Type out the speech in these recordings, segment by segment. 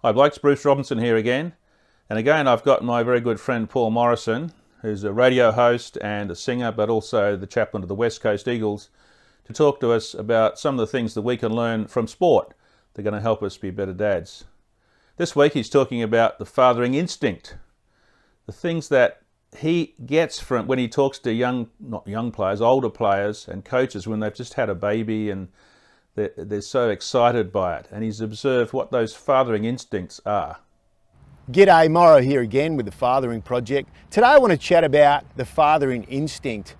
Hi blokes, Bruce Robinson here again. And again I've got my very good friend Paul Morrison, who's a radio host and a singer, but also the chaplain of the West Coast Eagles, to talk to us about some of the things that we can learn from sport that are going to help us be better dads. This week he's talking about the fathering instinct, the things that he gets from when he talks to not young players, older players and coaches when they've just had a baby and they're so excited by it, and he's observed what those fathering instincts are. G'day, Morrow here again with the Fathering Project. Today I want to chat about the fathering instinct.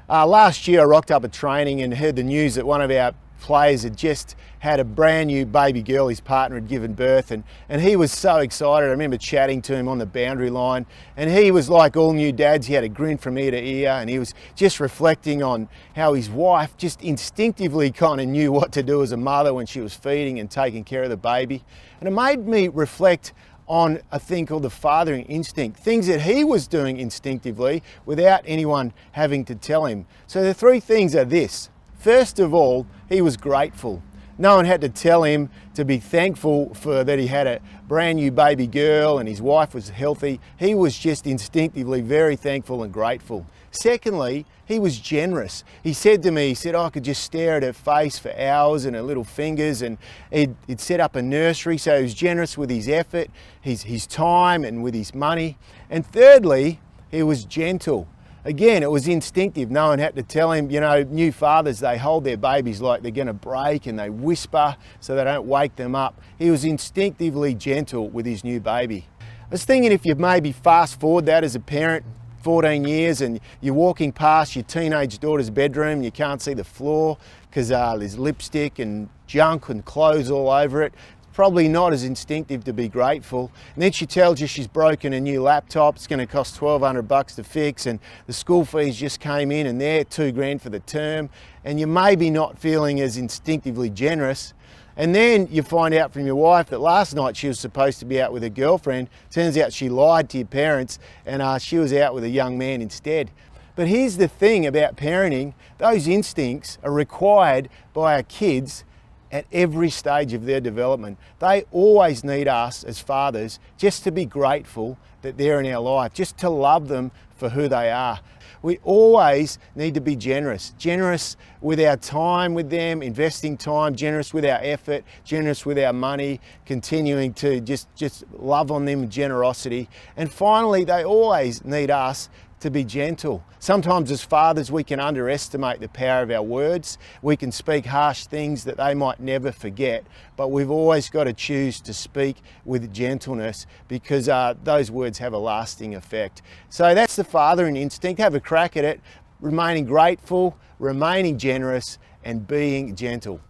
Last year I rocked up at training and heard the news that one of our players had just had a brand new baby girl. His partner had given birth and he was so excited. I remember chatting to him on the boundary line, and he was like all new dads. He had a grin from ear to ear, and he was just reflecting on how his wife just instinctively kind of knew what to do as a mother when she was feeding and taking care of the baby. And it made me reflect on a thing called the fathering instinct, things that he was doing instinctively without anyone having to tell him. So the three things are this. First of all, he was grateful. No one had to tell him to be thankful for that he had a brand new baby girl and his wife was healthy. He was just instinctively very thankful and grateful. Secondly, he was generous. He said to me, I could just stare at her face for hours and her little fingers, and he'd set up a nursery, so he was generous with his effort, his time and with his money. And thirdly, he was gentle. Again, it was instinctive. No one had to tell him. You know, new fathers, they hold their babies like they're going to break and they whisper so they don't wake them up. He was instinctively gentle with his new baby. I was thinking, if you maybe fast forward that as a parent, 14 years, and you're walking past your teenage daughter's bedroom and you can't see the floor because there's lipstick and junk and clothes all over it. Probably not as instinctive to be grateful. And then she tells you she's broken a new laptop. It's going to cost $1,200 to fix, and the school fees just came in and they're $2,000 for the term, and you're maybe not feeling as instinctively generous. And then you find out from your wife that last night she was supposed to be out with a girlfriend. Turns out she lied to your parents and she was out with a young man instead. But here's the thing about parenting: those instincts are required by our kids at every stage of their development. They always need us as fathers just to be grateful that they're in our life, just to love them for who they are. We always need to be generous with our time with them, investing time, generous with our effort, generous with our money, continuing to just love on them with generosity. And finally, they always need us to be gentle. Sometimes as fathers we can underestimate the power of our words. We can speak harsh things that they might never forget, but we've always got to choose to speak with gentleness, because those words have a lasting effect. So that's the fathering instinct. Have a crack at it, remaining grateful, remaining generous, and being gentle.